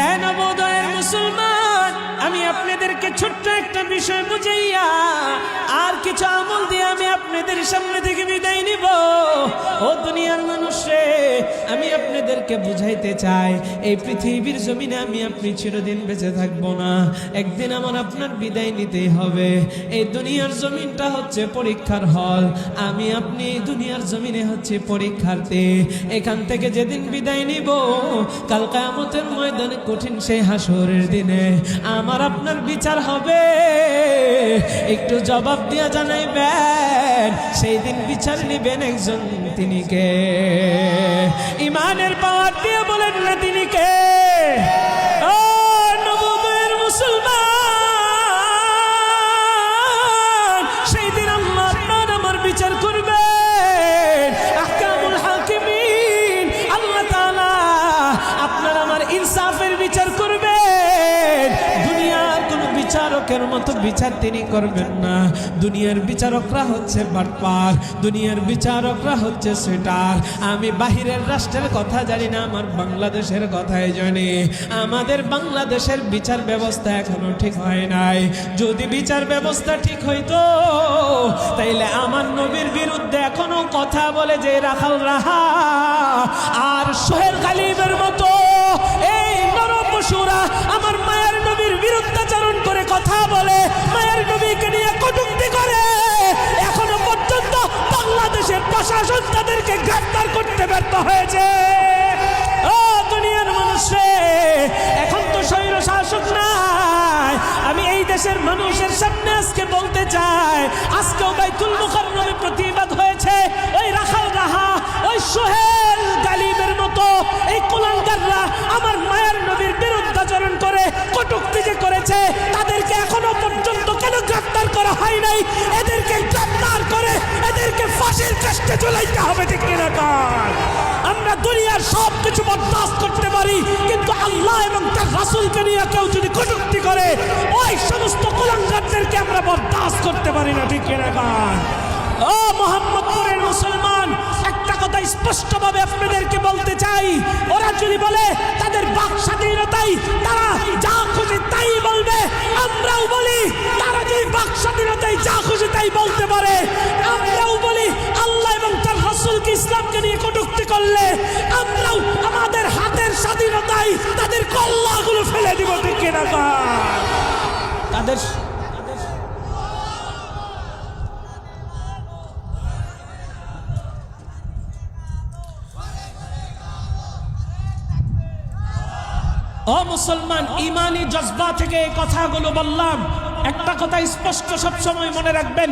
আর নবোদয়ের মুসলমান, আমি আপনাদেরকে ছোট্ট একটা বিষয় বুঝাইয়া আর কিছু আমল দিয়ে আমি আপনাদের সামনে থেকে বিদায় নিব। ও দুনিয়ার মানুষ রে, আমি আপনাদেরকে বুঝাইতে চাই, এই পৃথিবীর জমিনে আমি আপনি চিরদিন বেঁচে থাকবো না, একদিন আমার আপনার বিদায় নিতেই হবে। এই দুনিয়ার জমিনটা হচ্ছে পরীক্ষার হল, আমি আপনি দুনিয়ার জমিনে হচ্ছে পরীক্ষার্থী। এখান থেকে যেদিন বিদায় নিব, কাল কিয়ামতের ময়দানে কঠিন সেই হাসরের দিনে আমার আপনার বিচার হবে। একটু জবাব দিয়া জানাইবেন, সেই দিন বিচার নিবেন একজন, তিনি কে? ইমানের পাওয়ার দিয়ে বলেন না তিনি কে? ও নবুয়ের মুসলমান, সেই দিন আল্লাহ আপনার আমার বিচার করবেন। আহকামুল হাকিমিন, আল্লাহ তাআলা আপনার আমার ইনসাফের বিচার করবেন। দুনিয়ার কোন বিচারকের মতো বিচার তিনি করবেন না। দুনিয়ার বিচারকরা হচ্ছে বাটপার, দুনিয়ার বিচারকরা হচ্ছে সেটার। আমি বাহিরের রাষ্ট্রের কথা জানি না, আমার বাংলাদেশের কথাই জানি। আমাদের বাংলাদেশের বিচার ব্যবস্থা এখনো ঠিক হয় নাই। যদি বিচার ব্যবস্থা ঠিক হইতো, তাইলে আমার নবীর বিরুদ্ধে এখনো কথা বলে যে রাখাল রাহা আর সোহেল গালিবের মতো এই নরপশুরা আমার মায়ের নবীর বিরুদ্ধাচরণ করে কথা বলে, মায়ের নবীকে নিয়ে কটূক্তি করে, এখনো পর্যন্ত বাংলাদেশের প্রশাসন তাদেরকে গ্রেফতার করতে ব্যর্থ হয়েছে। ও দুনিয়ার মানুষে, এখন তো স্বৈর শাসক নাই। আমি এই দেশের মানুষের সামনে আজকে বলতে চাই, আজকেও বাইতুল মুকাররমে প্রতিবাদ হয়েছে। ওই রাখাল রাহা, ওই সোহেল গালিবের মতো এই কুলাঙ্গাররা আমার মায়ের নবীর বিরুদ্ধাচরণ করে কটূক্তি যে করেছে, তাদেরকে এখনো পর্যন্ত কেন গ্রেফতার করা হয় নাই? এদেরকে গ্রেফতার করে এদেরকে ফাঁসির কাস্টে ঝুলাইতে হবে, ঠিক কিনা? আমরা দুনিয়ার সব কিছু বরদাস্ত করতে পারি, কিন্তু আল্লাহ এবং তার রাসূলকে নিয়ে কেউ যদি কটূক্তি করে, ওই সমস্ত কুলাঙ্গারদেরকে আমরা বরদাস্ত করতে পারি না, ঠিক কিনা? ও মুহাম্মদপুরের মুসলমান, একটা কথা স্পষ্টভাবে আপনাদেরকে বলতে চাই, ওরা যদি বলে তাদের বাক স্বাধীনতাই, তারা যা খুশি তাই বলবে, আমরাও বলি তারা যদি বাক স্বাধীনতাই যা খুশি তাই বলতে পারে, আমরাও বলি আল্লাহ এবং তার রাসূলকে ইসলামকে নিয়ে কটূক্তি করলে আমরাও আমাদের হাতের স্বাধীনতায় তাদের কল্লাগুলো ফেলে দিব, ঠিক কিনা? তাদের ও মুসলমান, ইমানি জজবা থেকে এই কথাগুলো বললাম। একটা কথা স্পষ্ট সবসময় মনে রাখবেন,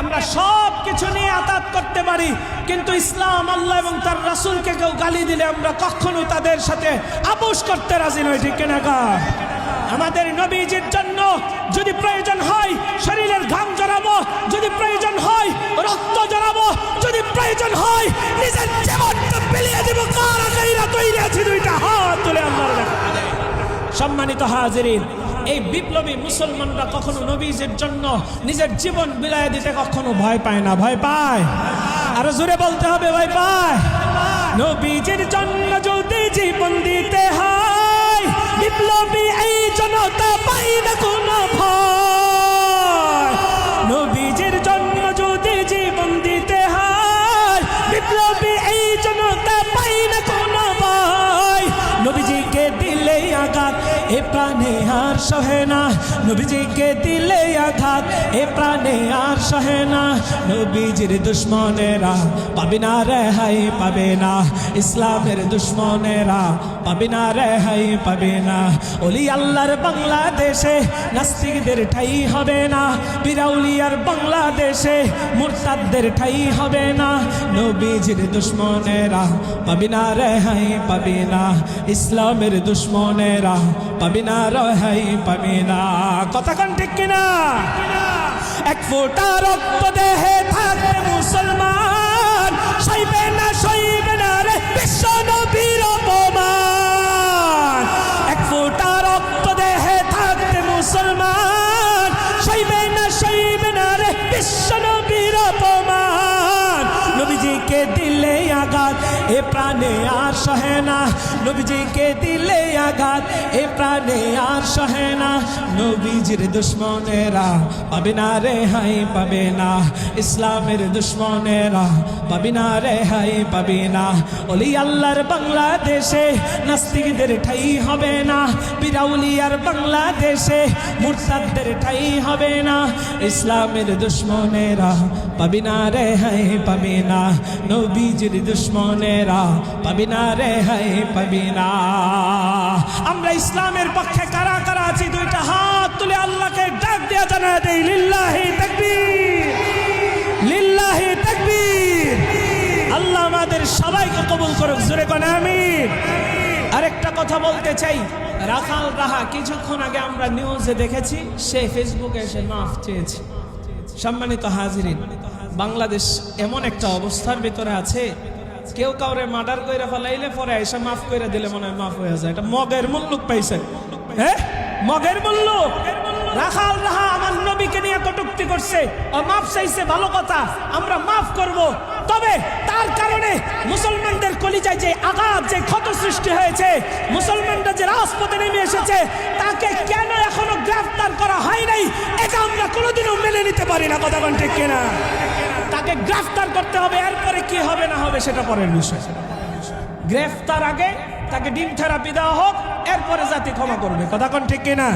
আমরা সব কিছু নিয়ে আতাত করতে পারি, কিন্তু ইসলাম, আল্লাহ এবং তার রাসূলকে কেউ গালি দিলে আমরা কখনো তাদের সাথে আপোষ করতে রাজি নই, ঠিক কিনা? আমাদের নবীজির জন্য যদি প্রয়োজন হয় শরীরের ঘাম জড়াবো, যদি প্রয়োজন হয় রক্ত জড়াবো, যদি প্রয়োজন হয় নিজের জীবনটা বিলিয়ে দেব। কার গায়রা তৈরি আছে? দুইটা হাত তুলে আল্লাহর কাছে। সম্মানিত হাজিরিন, এই বিপ্লবী মুসলমানরা কখনো নবীজির জন্য নিজের জীবন বিলায় দিতে কখনো ভয় পায় না। ভয় পায়? আরো জোরে বলতে হবে, ভয় পায়? নবীজির জন্য যদি জীবন দিতে হয়, বিপ্লবী এই জনতা পাই না কোনো ভয়। নবীজির জন্য যদি জীবন দিতে হয়, বিপ্লবী এই জনতা পাই না কোনো ভয়। নবীজিকে দিলে আঘাত এ প্রাণে আর সহে না, নবীজিকে দিলে আঘাত এ প্রাণে আর সহে না। নবীজির দুশ্মনেরা পাবে না রেহাই, পাবে না। ইসলামের দুশ্মনেরা পাবে না রেহাই, পাবে না। ওলি আল্লাহর বাংলাদেশে নাস্তিকদের ঠাই হবে না, বিরাউলিয়ার বাংলাদেশে মুরতাদদের ঠাই হবে না। নবীজির দুশ্মনেরা পাবে না রেহাই, পাবে না। ইসলামের দুশ্মনেরা পাবে না রেহাই, পাবে না। কথা কোন ঠিক কিনা? এক ফোঁটা রক্ত দেহে থাকবে মুসলমান, সইবে না, সইবে না রে বিশ্ব নবীর অপমান। এক ফোঁটা রক্ত দেহে থাকবে মুসলমান, সইবে না, সইবে না রে বিশ্ব নবীর অপমান। নবীজিকে দিলে আঘাত এ প্রাণে আর সহে না, নবীজিকে দিলে আঘাত এ সহে না, নবীজির দুশ্মনেরা পাবে না রেহাই পাবে না, ইসলামের দুশ্মনেরা পাবে না রেহাই পাবে না। ওলি আল্লাহর বাংলাদেশে নাস্তিকদের ঠাই হবে না, বিরাউলিয়ার বাংলাদেশে মুরতাদদের ঠাই হবে না, ইসলামের দুশ্মনেরা পাবে না রেহাই পাবে না, নবীজির দুশ্মনেরা পাবে না রেহাই পাবে না। আমরা ইসলামের পক্ষে কারা কারা আছি দুইটা হাত তুলে আল্লাহকে ডাক দেয়া জানায় দেই, লিল্লাহি তাকবীর, লিল্লাহি তাকবীর। আল্লাহ আমাদের সবাইকে কবুল করুক, জোরে কোন আমিন। আরেকটা কথা বলতে চাই, রাখাল রাহা কিছুক্ষণ আগে আমরা নিউজে দেখেছি, সে ফেসবুকে এসে মাফ চেয়েছে। সম্মানিত হাজিরিন, বাংলাদেশ এমন একটা অবস্থার ভিতরে আছে, কেউ কাউরে মার্ডার কইরা ফেলাইলে পরে এসে মাফ কইরা দিলে মনে হয় মাফ হয়ে যায়। এটা মগের মুল্লুক পাইছে, হ্যাঁ মগের মুল্লুক। রাখাল রাহা আমার নবীকে নিয়ে কটূক্তি করছে, ও মাফ চাইছে, ভালো কথা, আমরা মাফ করব। তবে তার কারণে মুসলমানদের কলিজায় যে আঘাত, যে ক্ষত সৃষ্টি হয়েছে, মুসলমানরা যে রাজপথে নেমে এসেছে, তাকে কেন এখনো গ্রেফতার করা হয় নাই, এটা আমরা কোনোদিনও মেনে নিতে পারি না। কথা ঠিক কিনা? তাকে গ্রেফতার করতে হবে, এরপরে কি হবে না হবে সেটা পরের বিষয়। গ্রেফতার আগে তাকে ডিম থেরাপি দেওয়া হোক, এরপরে জাতি ক্ষমা করবে। কথা ঠিক কিনা?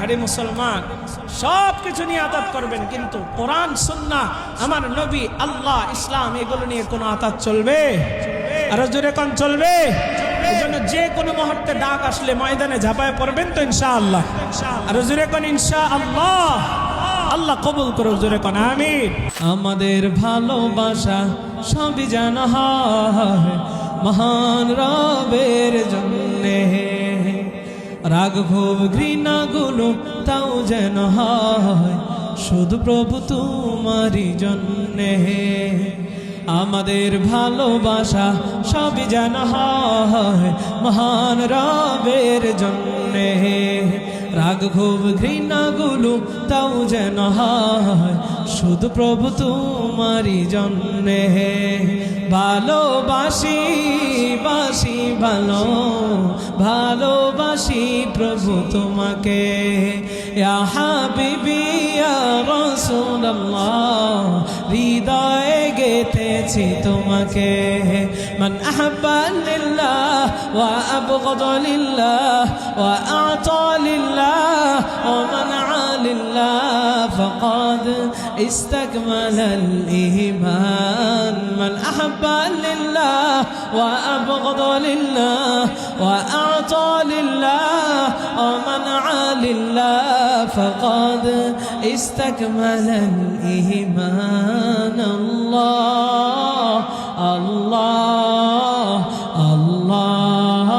আরে মুসলমান, সব কিছু নিয়ে আতাত করবেন, কিন্তু কোরআন সুন্নাহ, আমার নবী, আল্লাহ, ইসলাম, এগুলো নিয়ে কোনো আতাত চলবে? আরো জোরে কোন চলবে? এজন্য যে কোনো মুহূর্তে ডাক আসলে ময়দানে ঝাঁপায় পড়বেন তো ইনশাআল্লাহ। আরো জোরে কোন ইনশাআল্লাহ। আল্লাহ কবুল করুক, জোরে কোন আমিন। আমাদের ভালোবাসা সবই জানা হয় মহান রবের জন্যে, রাগ ক্ষোভ ঘৃণা গুলো তাও যেন হয় শুধু প্রভু তোমারই জন্যে। আমাদের ভালোবাসা সবই যেন হয় মহান রবের জন্যে, রাগ ক্ষোভ ঘৃণা গুলো তাও যেন হয় শুধু প্রভু তোমারই জন্যে। ভালোবাসি বাসি ভালো ভালোবাসি প্রভু তোমাকে, ইয়া হাবিবি ইয়া রাসূলুল্লাহ, হৃদয়ে গেথেছি তোমাকে। মান আহাব্বা লিল্লাহ ওয়া আবগাদা লিল্লাহ ওয়া আ'তা লিল্লাহ ওয়া মানআ লিল্লাহ ফাকাদ ইসতাকমালাল ঈমান। মান আহাব্বা লিল্লাহ ওয়া আবগাদা লিল্লাহ ওয়া আ'তা লিল্লাহ ওয়া মানআ লিল্লাহ ফাকাদ ইসতাকমালাল ঈমান। আল্লাহ আল্লাহ আল্লাহ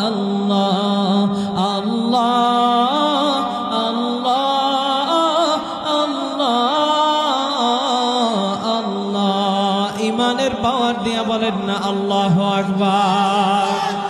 আল্লাহ আল্লাহ আল্লাহ আল্লাহ আল্লাহ। ইমানের পাওয়ার দিয়া বলেন না আল্লাহু আকবার।